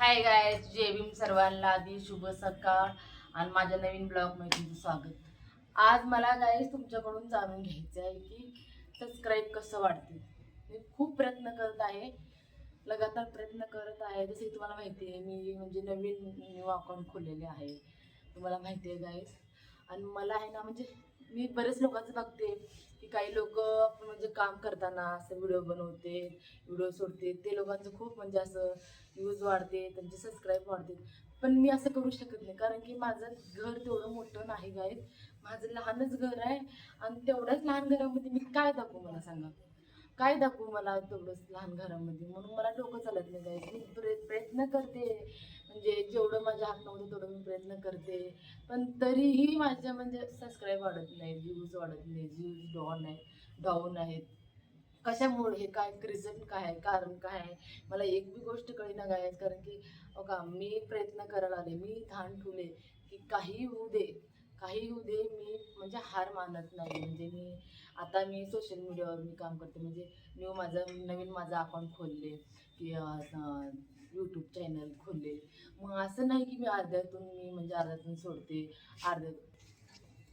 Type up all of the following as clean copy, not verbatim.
Hi guys, जय भीम सर्वांना. आधी शुभ सकाळ आणि माझ्या नवीन ब्लॉग मध्ये तुमचं स्वागत. आज मला गायज तुमच्याकडून जाणून घ्यायचं आहे की सबस्क्राईब कसं वाढते. मी खूप प्रयत्न करत आहे, लगातार प्रयत्न करत आहे. जसे तुम्हाला माहिती आहे, मी म्हणजे नवीन न्यू अकाउंट खोललेले आहे, तुम्हाला माहिती आहे गायज. आणि मला आहे ना, म्हणजे मी बरेच लोकांचं बघते की काही लोक म्हणजे काम करताना असं व्हिडिओ बनवते, व्हिडिओ सोडते, ते लोकांचं खूप म्हणजे असं व्ह्यूज वाढते, त्यांचे सबस्क्राईब वाढते. पण मी असं करू शकत नाही, कारण की माझं घर तेवढं मोठं नाही गाईज. माझं लहानच घर आहे आणि तेवढ्याच लहान घरामध्ये मी काय दाखवू, मला सांगा. काय दाखवू मला तेवढंच लहान घरामध्ये? म्हणून मला डोकं चालत नाही गाईज. मी प्रयत्न करते, म्हणजे जेवढं माझ्या हातामध्ये तेवढं मी प्रयत्न करते. पण तरीही माझ्या म्हणजे सबस्क्राईब वाढत नाही, व्ह्यूज वाढत नाही, व्ह्यूज डाऊन आहेत. कशामुळे? हे काय रिझन काय आहे, कारण काय आहे? मला एक बी गोष्ट कळेना गायज. कारण की बघा, मी प्रयत्न करायला आले, मी ठाण ठेवले की काही होऊ दे, काही होऊ दे, मी म्हणजे हार मानत नाही. म्हणजे मी सोशल मीडियावर मी काम करते, म्हणजे नवीन माझं अकाउंट खोलले की यूट्यूब चॅनल खोलले. मग असं नाही की मी अर्ध्यातून सोडते. अर्ध्या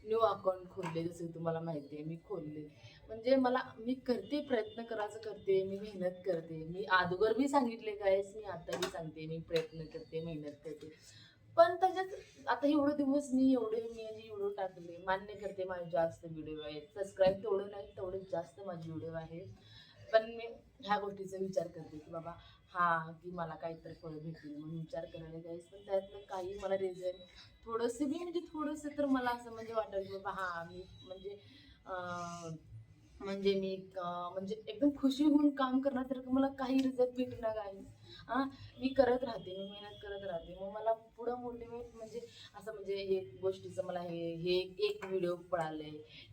न्यू अकाउंट खोलले, जसे तुम्हाला माहिती आहे मी खोलले. म्हणजे मी करते, प्रयत्न करायचं करते, मी मेहनत करते. मी अगोदर बी सांगितले गायस, मी आताही सांगते, मी प्रयत्न करते, मेहनत करते. पण त्याच्यात आता एवढे दिवस मी आणि व्हिडिओ टाकले, मान्य करते माझे जास्त व्हिडिओ आहेत, सबस्क्राईब तेवढं नाही, तेवढे जास्त माझे व्हिडिओ आहेत. पण मी ह्या गोष्टीचा विचार करते की बाबा, हा की मला काहीतरी फळ भेटेल म्हणून विचार करायला जायचं. पण त्यातलं काही मला रिझन थोडंसं बी, म्हणजे थोडंसं तर मला असं म्हणजे वाटलं की बाबा, हा मी म्हणजे अं, म्हणजे एकदम खुशी होऊन काम करणार, तर मला काही रिझल्ट भेटेना काही. हा, मी करत राहते, मी मेहनत करत राहते. मग मला पुढं मोटिवेट म्हणजे असं म्हणजे हे गोष्टीचं मला हे एक व्हिडिओ पळाले,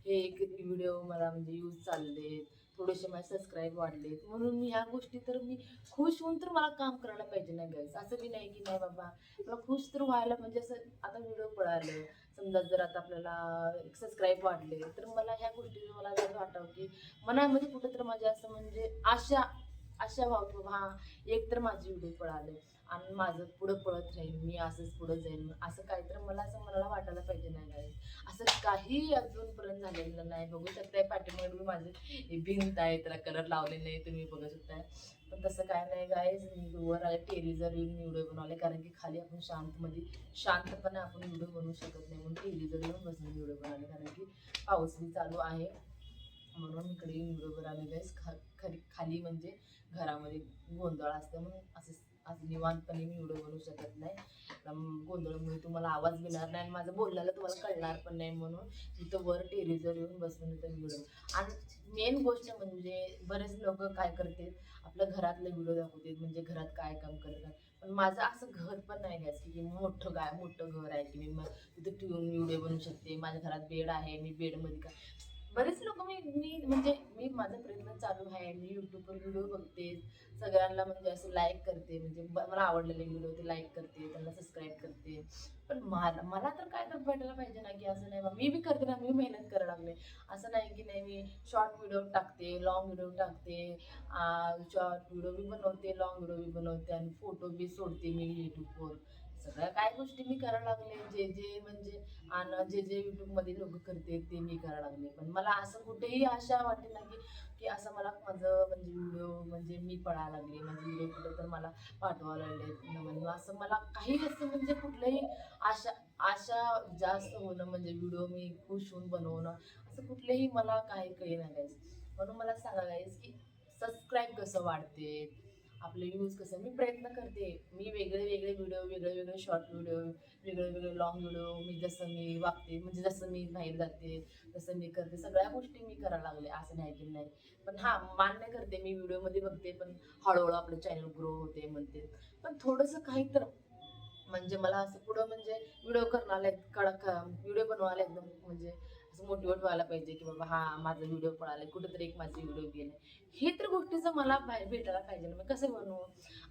हे एक व्हिडिओ मला म्हणजे यूज चालले, थोडेसे माझे सबस्क्राईब वाढलेत, म्हणून मी ह्या गोष्टी तर मी खुश होऊन तर मला काम करायला पाहिजे ना गाईस. असं बी नाही की नाही बाबा, मला खुश तर व्हायला, म्हणजे असं आता व्हिडिओ पळालं, समजा जर आता आपल्याला सबस्क्राईब वाढले, तर मला ह्या गोष्टी मला जर वाटावं की मनामध्ये कुठं तर माझ्या असं म्हणजे आशा आशा व्हावं की बाबा, हा एक तर माझे व्हिडिओ पळाले आणि माझं पुढं पळत राहील, मी असंच पुढं जाईन, असं काय तर मला असं मनाला वाटायला पाहिजे नाही गाईस. असं काही अजूनपर्यंत झालेलं नाही. बघू शकताय पाठीमागे माझे हे भिंत आहे, त्याला कलर लावले नाही, तुम्ही बघू शकताय. पण तसं काय नाही गाईज, मी वर आले टेरेसवर येऊन व्हिडिओ बनवले, कारण की खाली आपण शांतपणे आपण व्हिडिओ बनवू शकत नाही, म्हणून टेरेसवर येऊन बसून व्हिडिओ बनवले. कारण की पाऊस बी चालू आहे, म्हणून इकडे येऊन व्हिडिओ बनवले गाईज. खाली म्हणजे घरामध्ये गोंधळ असते, म्हणून असं निवांतपणे मी व्हिडिओ बनवू शकत नाही. गोंधळामुळे तुम्हाला आवाज मिळणार नाही आणि माझं बोलण्याला तुम्हाला कळणार पण नाही, म्हणून इथं वर टेरेसवर येऊन बसून इथं व्हिडिओ. आणि मेन गोष्ट म्हणजे बरेच लोक काय करते, आपल्या घरातले व्हिडिओ दाखवते, म्हणजे घरात काय काम करतात. पण माझं असं घर पण नाही घ्यायचं की मोठं घर आहे की मी तिथं ठेवून व्हिडिओ बनवू शकते. माझ्या घरात बेड आहे, मी बेडमध्ये का बरेच लोक मी मी म्हणजे मी माझा प्रयत्न चालू आहे, मी युट्यूबवर व्हिडिओ बघते, सगळ्यांना म्हणजे असं लाईक करते, म्हणजे मला आवडलेले व्हिडिओ ते लाईक करते, त्यांना सबस्क्राईब करते. पण मला मला तर काय तर भेटायला पाहिजे ना, की असं नाही बा, मी बी करते ना, मी मेहनत करायला लागले. असं नाही की नाही, मी शॉर्ट व्हिडिओ टाकते, लॉंग व्हिडिओ टाकते, शॉर्ट व्हिडिओ बी बनवते, लॉंग व्हिडिओ बी बनवते आणि फोटो बी सोडते मी युट्यूबवर. सगळ्या काय गोष्टी मी करायला लागले, जे जे म्हणजे आणि जे जे युट्यूबमध्ये लोक करते ते मी करायला लागले. पण मला असं कुठेही आशा वाटते ना की की असं मला माझं म्हणजे व्हिडिओ म्हणजे मी पळायला लागले, माझे व्हिडिओ कुठं तर मला पाठवायला लागले, म्हणजे असं मला काही असं म्हणजे कुठलंही आशा आशा जास्त होणं, म्हणजे व्हिडिओ मी खुश होऊन बनवणं, असं कुठलेही मला काही कळी नाही गाईस. म्हणून मला सांगा गाईस की सबस्क्राईब कसं वाढते, आपले व्ह्यूज कसं. मी प्रयत्न करते, मी वेगळे वेगळे व्हिडिओ, वेगळे वेगळे शॉर्ट व्हिडिओ, वेगळे वेगळे लॉंग व्हिडिओ, मी वागते, म्हणजे जसं मी बाहेर जाते, तसं मी करते, सगळ्या गोष्टी मी करायला लागले, असं नाही की नाही. पण हा, मान्य करते, मी व्हिडिओमध्ये बघते, पण हळूहळू आपलं चॅनल ग्रो होते म्हणते. पण थोडंसं काही तर म्हणजे मला असं पुढं म्हणजे व्हिडिओ करण्याला कडक व्हिडिओ बनवायला एकदम म्हणजे असं मोटिवेट व्हायला पाहिजे की बाबा, हा माझा व्हिडिओ पळाला, कुठेतरी एक माझे व्हिडिओ गेले, हे तर गोष्टीचं मला बाहेर भेटायला पाहिजे ना. मग कसं बनवू?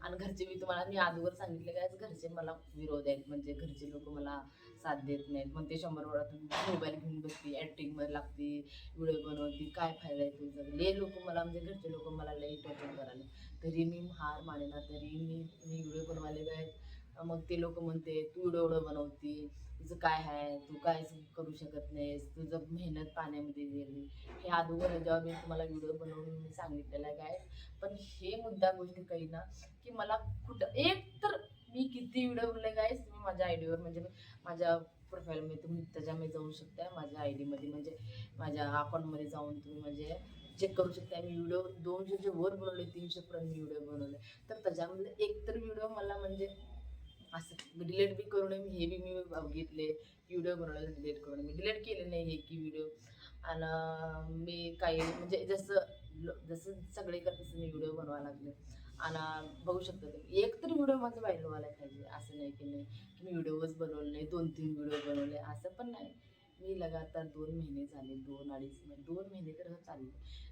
आणि घरचे मी तुम्हाला मी अगोदर सांगितले काय, घरचे मला विरोध आहेत, म्हणजे घरचे लोक मला साथ देत नाहीत. मग ते 100 वेळा तू मोबाईल घेऊन बसते, ॲक्टिंगमध्ये लागते, व्हिडिओ बनवते, काय फायदा आहे तुझं? लय लोक मला, म्हणजे घरचे लोक मला लई टॉर्चर करायला. तरी मी हार मानेना, तरी मी व्हिडिओ बनवायला आले काय, मग ते लोक म्हणते तू एवढं एवढं बनवती, तुझं काय आहे, तू काय करू शकत नाहीस, तुझं मेहनत पाण्यामध्ये गेली. हे अगोदर जेव्हा मी तुम्हाला व्हिडिओ बनवून मी सांगितलेलं आहे काय. पण हे मुद्दा गोष्टी काही ना, की मला कुठं एक तर मी किती व्हिडिओ बनवले गाईस, तुम्ही माझ्या आयडीवर म्हणजे माझ्या प्रोफाईलमध्ये तुम्ही त्याच्यामध्ये जाऊ शकता, माझ्या आयडीमध्ये म्हणजे माझ्या अकाउंटमध्ये जाऊन तुम्ही म्हणजे चेक करू शकता. मी व्हिडिओ 200च्या वर बनवले, 300पर्यंत मी व्हिडिओ बनवले. तर त्याच्यामध्ये एक तर व्हिडिओ मला म्हणजे असं डिलीट बी करू नये, हे बी मी बघितले व्हिडिओ बनवले डिलीट करू नये. मी डिलीट केले नाही हे की व्हिडिओ. आणि मी काही म्हणजे जसं सगळे करत तसं मी व्हिडिओ बनवायला लागले. आणि बघू शकता तुम्ही एक तरी व्हिडिओ माझं व्हायरल व्हायला पाहिजे. असं नाही की मी व्हिडिओच बनवले नाही, 2-3 व्हिडिओ बनवले असं पण नाही. मी लगातार 2 महिने झाले, 2-2.5 महिने तर चालले.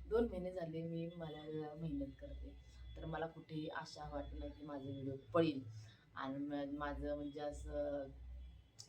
2 महिने झाले मी मला मेहनत करते. तर मला कुठेही आशा वाटत नाही की माझा व्हिडिओ पळेल. आणि माझं म्हणजे असं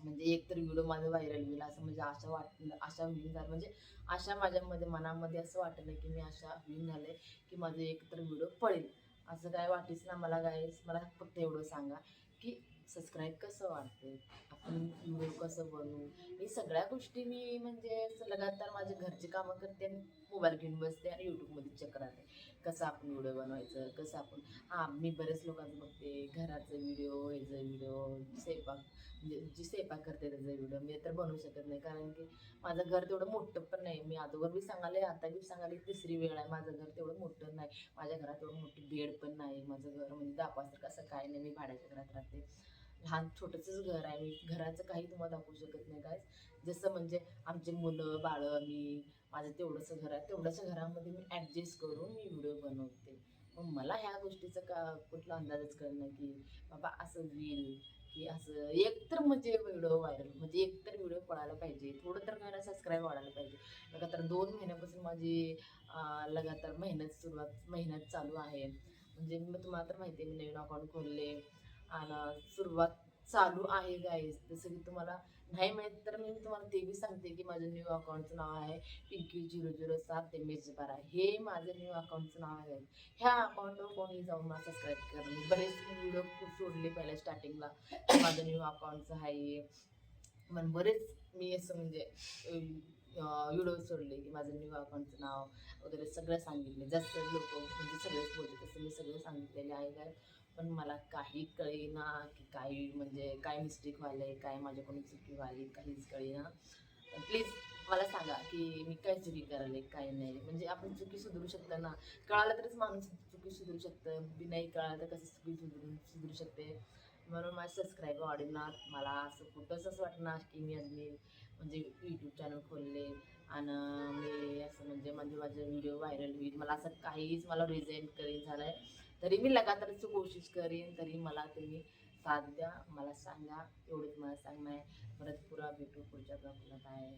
म्हणजे एक तर व्हिडिओ माझा व्हायरल होईल असं म्हणजे आशा होईन झालं म्हणजे आशा माझ्यामध्ये मनामध्ये असं वाटलं की मी आशा होईन झाले की माझं एक तर व्हिडिओ पळेल. असं काय वाटेच ना मला. गाईस मला फक्त एवढं सांगा की सबस्क्राईब कसं वाढते, आपण व्हिडिओ कसं बनवू, हे सगळ्या गोष्टी मी म्हणजे लगातार माझे घरचे कामं करते आणि मोबाईल घेऊन बसते आणि यूट्यूबमध्ये चेक राहते कसं आपण व्हिडिओ बनवायचं, कसं आपण मी बरेच लोकांचं बघते घराचं व्हिडिओ, ह्याचं व्हिडिओ, स्वयंपाक म्हणजे जी स्वयंपाक करते त्याचा व्हिडिओ. मी तर बनवू शकत नाही कारण की माझं घर तेवढं मोठं पण नाही. मी अगोदर बी सांगाले, आता बी सांगाले, तिसरी वेळ आहे. माझं घर तेवढं मोठं नाही, माझ्या घरात तेवढं मोठी बेड पण नाही. माझं घर म्हणजे दाखवासारखं असं काय नाही. मी भाड्याच्या घरात राहते, लहान छोटंसंच घर आहे. मी घराचं काही तुम्हाला दाखवू शकत नाही काय. जसं म्हणजे आमचे मुलं बाळं, मी माझं तेवढंसं घर आहे, तेवढ्याच्या घरामध्ये मी ॲडजस्ट करून मी व्हिडिओ बनवते. मग मला ह्या गोष्टीचं कुठला अंदाजच कळणार की बाबा असं होईल की असं एक तर म्हणजे व्हिडिओ व्हायरल म्हणजे एक तर व्हिडिओ पडायला पाहिजे, थोडं तर काय सबस्क्राईब वाढायला पाहिजे. लगातार 2 महिन्यापासून माझी लगातार मेहनत चालू आहे. म्हणजे मी तुम्हाला तर माहिती आहे मी नवीन अकाउंट खोलले आणि सुरुवात चालू आहे गाईज. जसं की तुम्हाला नाही माहीत तर मी तुम्हाला ते बी सांगते की माझं न्यू अकाउंटचं नाव आहे पिंकी007 मेजबारा. हे माझं न्यू अकाउंटचं नाव आहे. ह्या अकाउंटवर कोणी जाऊन मला सबस्क्राईब करा. मी बरेच व्हिडिओ सोडले पहिल्या स्टार्टिंगला माझं न्यू अकाउंटचं आहे. मग बरेच मी असं म्हणजे व्हिडिओ सोडले की माझं न्यू अकाउंटचं नाव वगैरे सगळं सांगितले. जसं लोक म्हणजे सगळेच बोलते तसं मी सगळं सांगितलेले आहे काय. पण मला काही कळेना की काही म्हणजे काय मिस्टेक व्हायलंय, काय माझ्याकडून चुकी व्हायली, काहीच कळेना. प्लीज मला सांगा की मी काय चुकी करायले काय नाही. म्हणजे आपण चुकी सुधारू शकतो ना. कळालं तरच माणूस चुकी सुधारू शकतं, बी नाही कळालं तर कसं चुकी सुधारू शकते. म्हणून माझं सबस्क्राईब वाढणार. मला असं कुठंच असं वाटणार की मी म्हणजे यूट्यूब चॅनल खोलले आणि मी असं म्हणजे माझे व्हिडिओ व्हायरल होईल. मला असं काहीच मला रिझेंट करीन झालं आहे. तरी मी लगातारच कोशिश करीन. तरी मला तुम्ही साथ द्या, मला सांगा. एवढंच मला सांगणं आहे. परत पुरा भेटू पुढच्या ब्लॉगला. बाय.